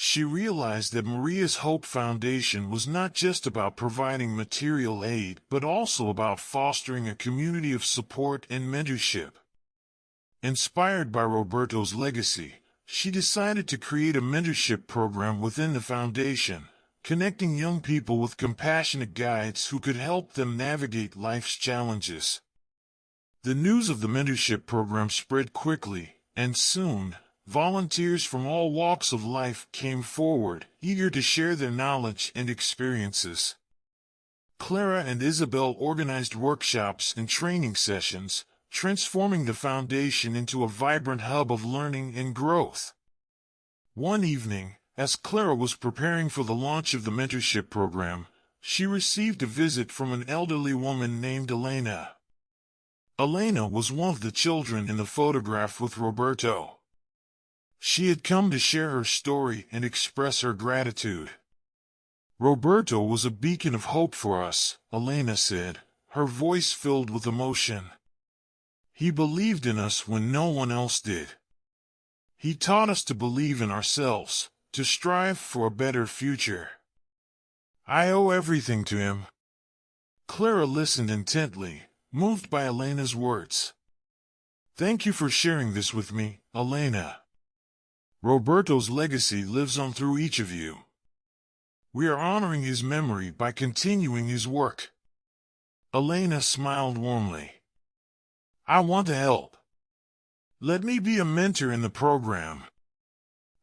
She realized that Maria's Hope Foundation was not just about providing material aid, but also about fostering a community of support and mentorship. Inspired by Roberto's legacy, she decided to create a mentorship program within the foundation, connecting young people with compassionate guides who could help them navigate life's challenges. The news of the mentorship program spread quickly, and soon, volunteers from all walks of life came forward, eager to share their knowledge and experiences. Clara and Isabel organized workshops and training sessions, transforming the foundation into a vibrant hub of learning and growth. One evening, as Clara was preparing for the launch of the mentorship program, she received a visit from an elderly woman named Elena. Elena was one of the children in the photograph with Roberto. She had come to share her story and express her gratitude. "Roberto was a beacon of hope for us," Elena said, her voice filled with emotion. "He believed in us when no one else did. He taught us to believe in ourselves, to strive for a better future. I owe everything to him." Clara listened intently, moved by Elena's words. "Thank you for sharing this with me, Elena. Roberto's legacy lives on through each of you. We are honoring his memory by continuing his work." Elena smiled warmly. "I want to help. Let me be a mentor in the program.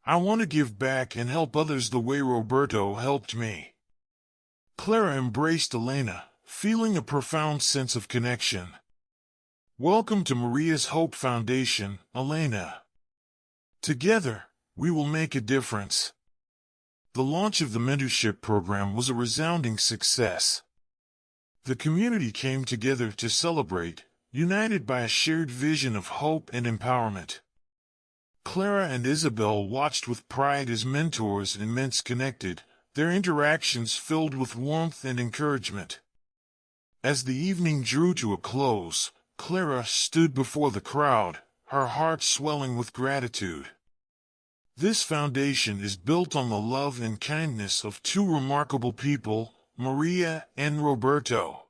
I want to give back and help others the way Roberto helped me." Clara embraced Elena, feeling a profound sense of connection. "Welcome to Maria's Hope Foundation, Elena. Together, we will make a difference." The launch of the mentorship program was a resounding success. The community came together to celebrate, united by a shared vision of hope and empowerment. Clara and Isabel watched with pride as mentors and men's connected, their interactions filled with warmth and encouragement. As the evening drew to a close, Clara stood before the crowd, her heart swelling with gratitude. "This foundation is built on the love and kindness of two remarkable people, Maria and Roberto.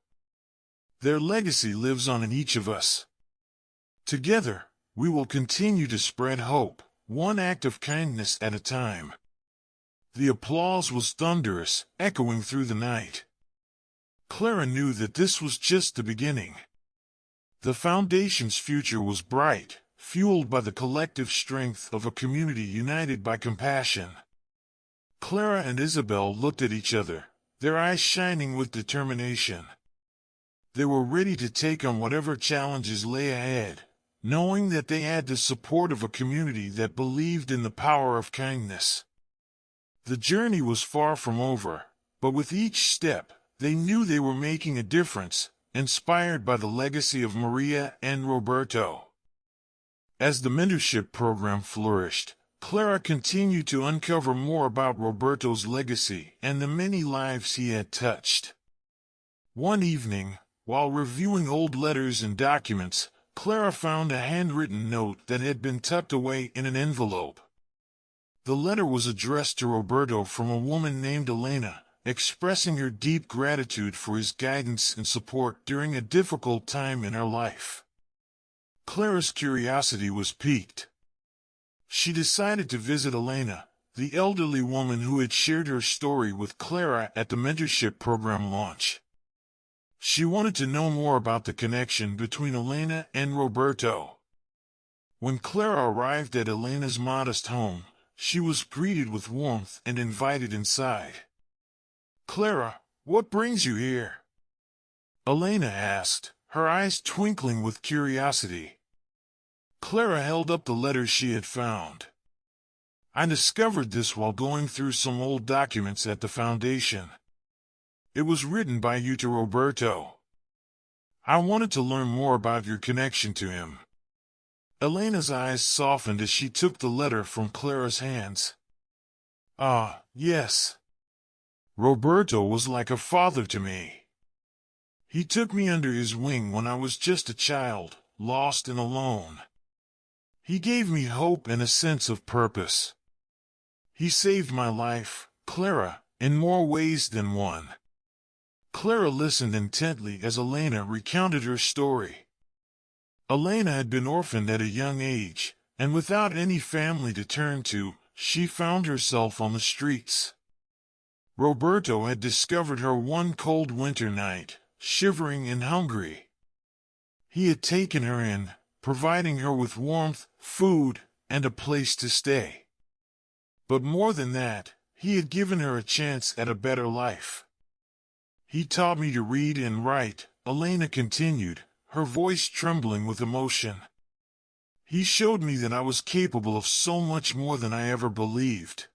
Their legacy lives on in each of us. Together, we will continue to spread hope, one act of kindness at a time." The applause was thunderous, echoing through the night. Clara knew that this was just the beginning. The foundation's future was bright, fueled by the collective strength of a community united by compassion. Clara and Isabel looked at each other, their eyes shining with determination. They were ready to take on whatever challenges lay ahead, knowing that they had the support of a community that believed in the power of kindness. The journey was far from over, but with each step, they knew they were making a difference, inspired by the legacy of Maria and Roberto. As the mentorship program flourished, Clara continued to uncover more about Roberto's legacy and the many lives he had touched. One evening, while reviewing old letters and documents, Clara found a handwritten note that had been tucked away in an envelope. The letter was addressed to Roberto from a woman named Elena, expressing her deep gratitude for his guidance and support during a difficult time in her life. Clara's curiosity was piqued. She decided to visit Elena, the elderly woman who had shared her story with Clara at the mentorship program launch. She wanted to know more about the connection between Elena and Roberto. When Clara arrived at Elena's modest home, she was greeted with warmth and invited inside. "Clara, what brings you here?" Elena asked, her eyes twinkling with curiosity. Clara held up the letter she had found. "I discovered this while going through some old documents at the Foundation. It was written by you to Roberto. I wanted to learn more about your connection to him." Elena's eyes softened as she took the letter from Clara's hands. "Ah, yes. Roberto was like a father to me. He took me under his wing when I was just a child, lost and alone. He gave me hope and a sense of purpose. He saved my life, Clara, in more ways than one." Clara listened intently as Elena recounted her story. Elena had been orphaned at a young age, and without any family to turn to, she found herself on the streets. Roberto had discovered her one cold winter night, shivering and hungry. He had taken her in, providing her with warmth, food, and a place to stay. But more than that, he had given her a chance at a better life. "He taught me to read and write," Elena continued, her voice trembling with emotion. "He showed me that I was capable of so much more than I ever believed.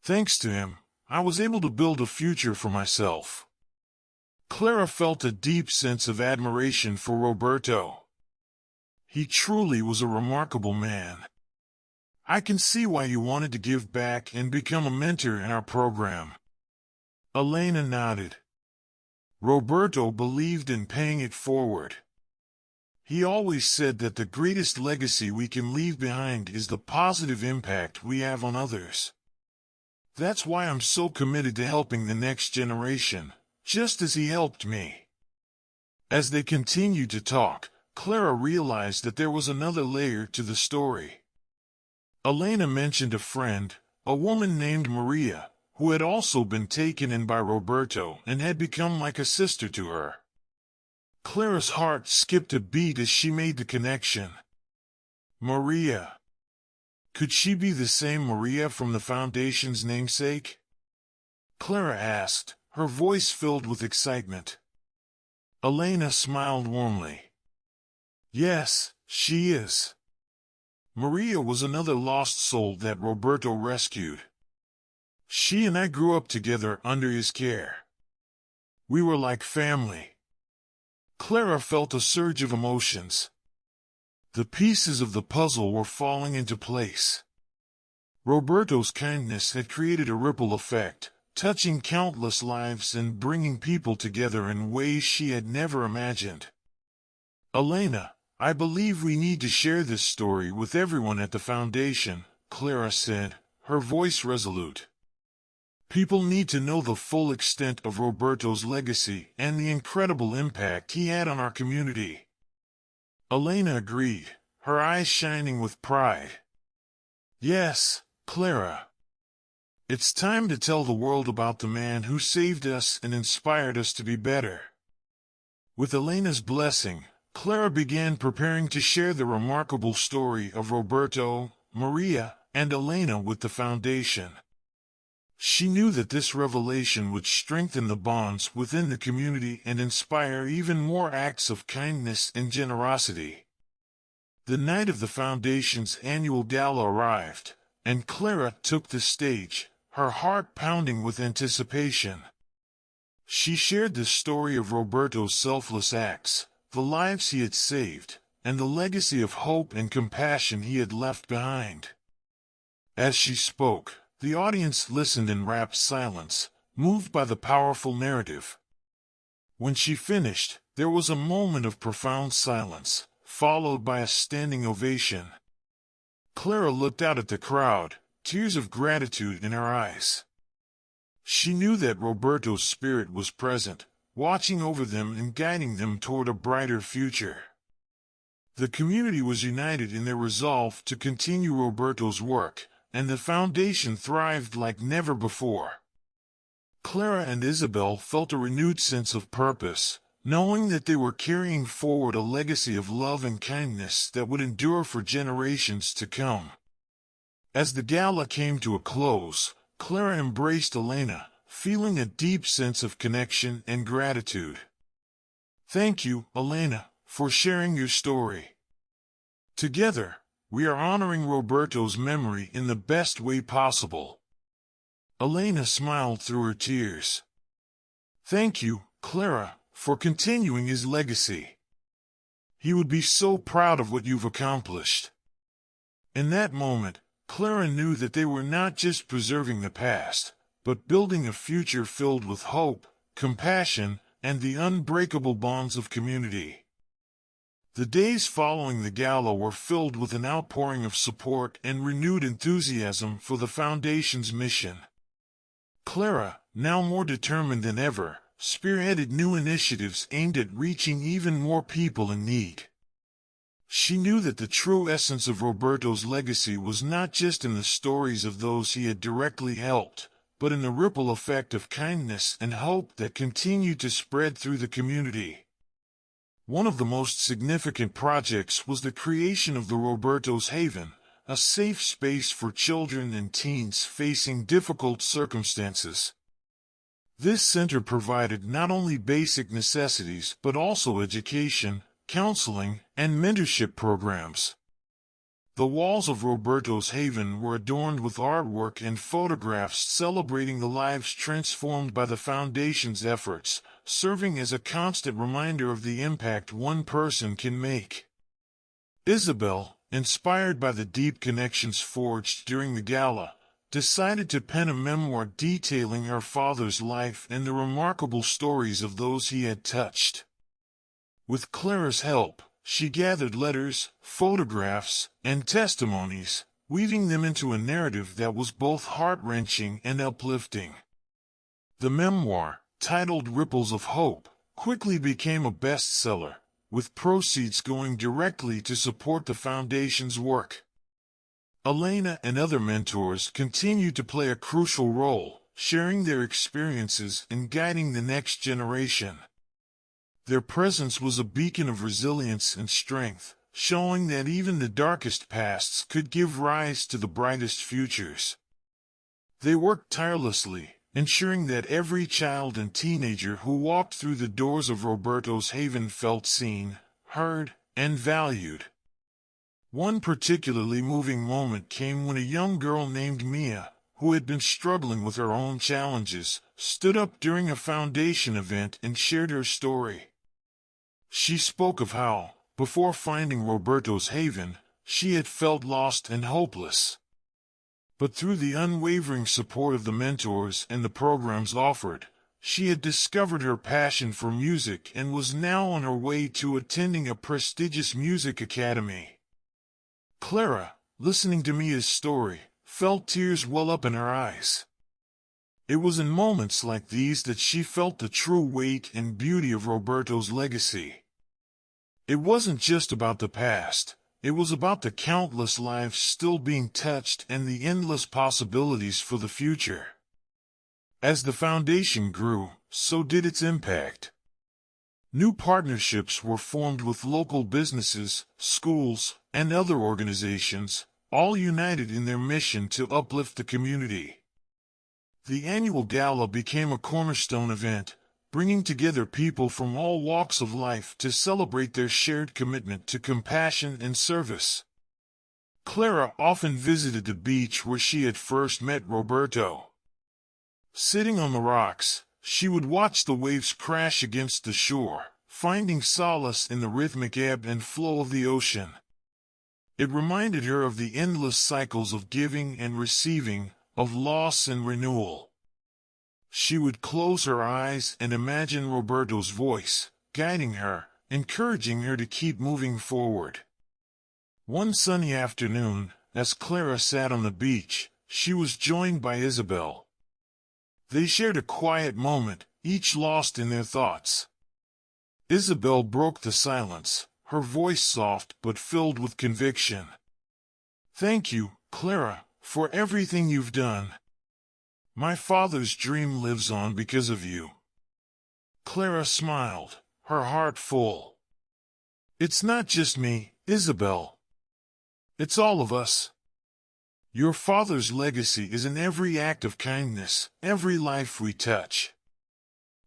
Thanks to him, I was able to build a future for myself." Clara felt a deep sense of admiration for Roberto. He truly was a remarkable man. "I can see why you wanted to give back and become a mentor in our program." Elena nodded. Roberto believed in paying it forward. He always said that the greatest legacy we can leave behind is the positive impact we have on others. That's why I'm so committed to helping the next generation, just as he helped me. As they continued to talk, Clara realized that there was another layer to the story. Elena mentioned a friend, a woman named Maria, who had also been taken in by Roberto and had become like a sister to her. Clara's heart skipped a beat as she made the connection. Maria. Could she be the same Maria from the Foundation's namesake? Clara asked, her voice filled with excitement. Elena smiled warmly. "Yes, she is. Maria was another lost soul that Roberto rescued. She and I grew up together under his care. We were like family." Clara felt a surge of emotions. The pieces of the puzzle were falling into place. Roberto's kindness had created a ripple effect, touching countless lives and bringing people together in ways she had never imagined. "Elena, I believe we need to share this story with everyone at the Foundation," Clara said, her voice resolute. "People need to know the full extent of Roberto's legacy and the incredible impact he had on our community." Elena agreed, her eyes shining with pride. "Yes, Clara. It's time to tell the world about the man who saved us and inspired us to be better." With Elena's blessing, Clara began preparing to share the remarkable story of Roberto, Maria, and Elena with the Foundation. She knew that this revelation would strengthen the bonds within the community and inspire even more acts of kindness and generosity. The night of the Foundation's annual gala arrived, and Clara took the stage, her heart pounding with anticipation. She shared the story of Roberto's selfless acts, the lives he had saved, and the legacy of hope and compassion he had left behind. As she spoke, the audience listened in rapt silence, moved by the powerful narrative. When she finished, there was a moment of profound silence, followed by a standing ovation. Clara looked out at the crowd, tears of gratitude in her eyes. She knew that Roberto's spirit was present, watching over them and guiding them toward a brighter future. The community was united in their resolve to continue Roberto's work, and the Foundation thrived like never before. Clara and Isabel felt a renewed sense of purpose, knowing that they were carrying forward a legacy of love and kindness that would endure for generations to come. As the gala came to a close, Clara embraced Elena, feeling a deep sense of connection and gratitude. "Thank you, Elena, for sharing your story. Together, we are honoring Roberto's memory in the best way possible." Elena smiled through her tears. "Thank you, Clara, for continuing his legacy. He would be so proud of what you've accomplished." In that moment, Clara knew that they were not just preserving the past, but building a future filled with hope, compassion, and the unbreakable bonds of community. The days following the gala were filled with an outpouring of support and renewed enthusiasm for the Foundation's mission. Clara, now more determined than ever, spearheaded new initiatives aimed at reaching even more people in need. She knew that the true essence of Roberto's legacy was not just in the stories of those he had directly helped, but in the ripple effect of kindness and hope that continued to spread through the community. One of the most significant projects was the creation of the Roberto's Haven, a safe space for children and teens facing difficult circumstances. This center provided not only basic necessities but also education, counseling, and mentorship programs. The walls of Roberto's Haven were adorned with artwork and photographs celebrating the lives transformed by the Foundation's efforts, serving as a constant reminder of the impact one person can make. Isabel, inspired by the deep connections forged during the gala, decided to pen a memoir detailing her father's life and the remarkable stories of those he had touched. With Clara's help, she gathered letters, photographs, and testimonies, weaving them into a narrative that was both heart-wrenching and uplifting. The memoir, titled Ripples of Hope, quickly became a bestseller, with proceeds going directly to support the Foundation's work. Elena and other mentors continued to play a crucial role, sharing their experiences and guiding the next generation. Their presence was a beacon of resilience and strength, showing that even the darkest pasts could give rise to the brightest futures. They worked tirelessly, ensuring that every child and teenager who walked through the doors of Roberto's Haven felt seen, heard, and valued. One particularly moving moment came when a young girl named Mia, who had been struggling with her own challenges, stood up during a Foundation event and shared her story. She spoke of how, before finding Roberto's Haven, she had felt lost and hopeless. But through the unwavering support of the mentors and the programs offered, she had discovered her passion for music and was now on her way to attending a prestigious music academy. Clara, listening to Mia's story, felt tears well up in her eyes. It was in moments like these that she felt the true weight and beauty of Roberto's legacy. It wasn't just about the past, it was about the countless lives still being touched and the endless possibilities for the future. As the Foundation grew, so did its impact. New partnerships were formed with local businesses, schools, and other organizations, all united in their mission to uplift the community. The annual gala became a cornerstone event, bringing together people from all walks of life to celebrate their shared commitment to compassion and service. Clara often visited the beach where she had first met Roberto. Sitting on the rocks, she would watch the waves crash against the shore, finding solace in the rhythmic ebb and flow of the ocean. It reminded her of the endless cycles of giving and receiving, of loss and renewal. She would close her eyes and imagine Roberto's voice, guiding her, encouraging her to keep moving forward. One sunny afternoon, as Clara sat on the beach, she was joined by Isabel. They shared a quiet moment, each lost in their thoughts. Isabel broke the silence, her voice soft but filled with conviction. "Thank you, Clara, for everything you've done. My father's dream lives on because of you. Clara smiled, her heart full. It's not just me, Isabel. It's all of us. Your father's legacy is in every act of kindness, every life we touch.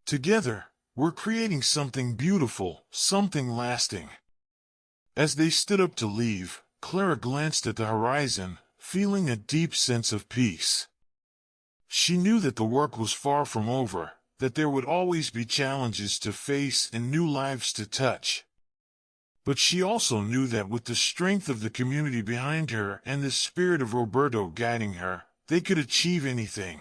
Together, we're creating something beautiful, something lasting. As they stood up to leave, Clara glanced at the horizon, feeling a deep sense of peace. She knew that the work was far from over, that there would always be challenges to face and new lives to touch. But she also knew that with the strength of the community behind her and the spirit of Roberto guiding her, they could achieve anything.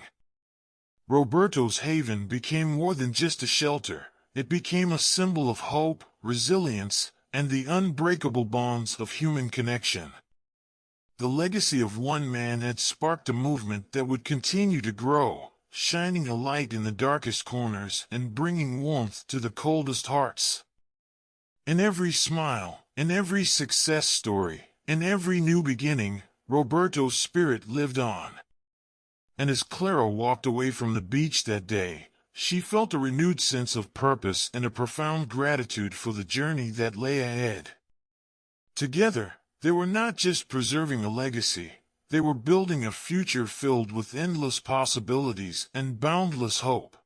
Roberto's haven became more than just a shelter. It became a symbol of hope, resilience, and the unbreakable bonds of human connection. The legacy of one man had sparked a movement that would continue to grow, shining a light in the darkest corners and bringing warmth to the coldest hearts. In every smile, in every success story, in every new beginning, Roberto's spirit lived on. And as Clara walked away from the beach that day, she felt a renewed sense of purpose and a profound gratitude for the journey that lay ahead. Together, they were not just preserving a legacy, they were building a future filled with endless possibilities and boundless hope.